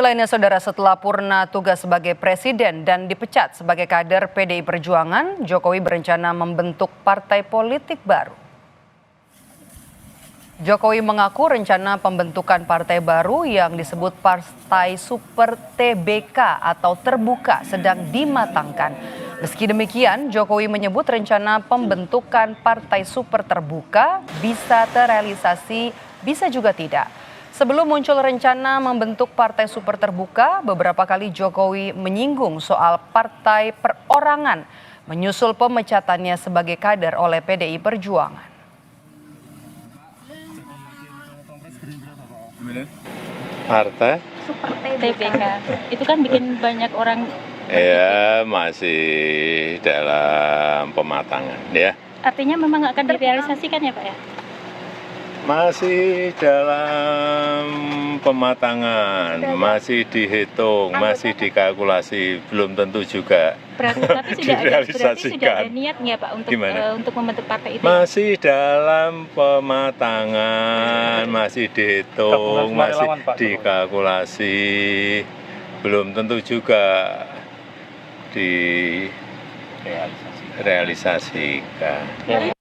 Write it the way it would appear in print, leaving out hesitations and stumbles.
Lainnya, saudara, setelah purna tugas sebagai presiden dan dipecat sebagai kader PDI Perjuangan, Jokowi berencana membentuk partai politik baru. Jokowi mengaku rencana pembentukan partai baru yang disebut Partai Super TBK atau Terbuka sedang dimatangkan. Meski demikian, Jokowi menyebut rencana pembentukan Partai Super Terbuka bisa terrealisasi, bisa juga tidak. Sebelum muncul rencana membentuk Partai Super Terbuka, beberapa kali Jokowi menyinggung soal partai perorangan menyusul pemecatannya sebagai kader oleh PDI Perjuangan. Partai Super TBK itu kan bikin banyak orang ya masih dalam pematangan ya. Artinya memang akan direalisasikan ya Pak ya? Masih dalam pematangan, masih dihitung, masih dikalkulasi, belum tentu juga Berarti sudah ada niat nggak Pak untuk membentuk partai itu? Masih dalam pematangan, masih dihitung, masih dikalkulasi, belum tentu juga direalisasikan.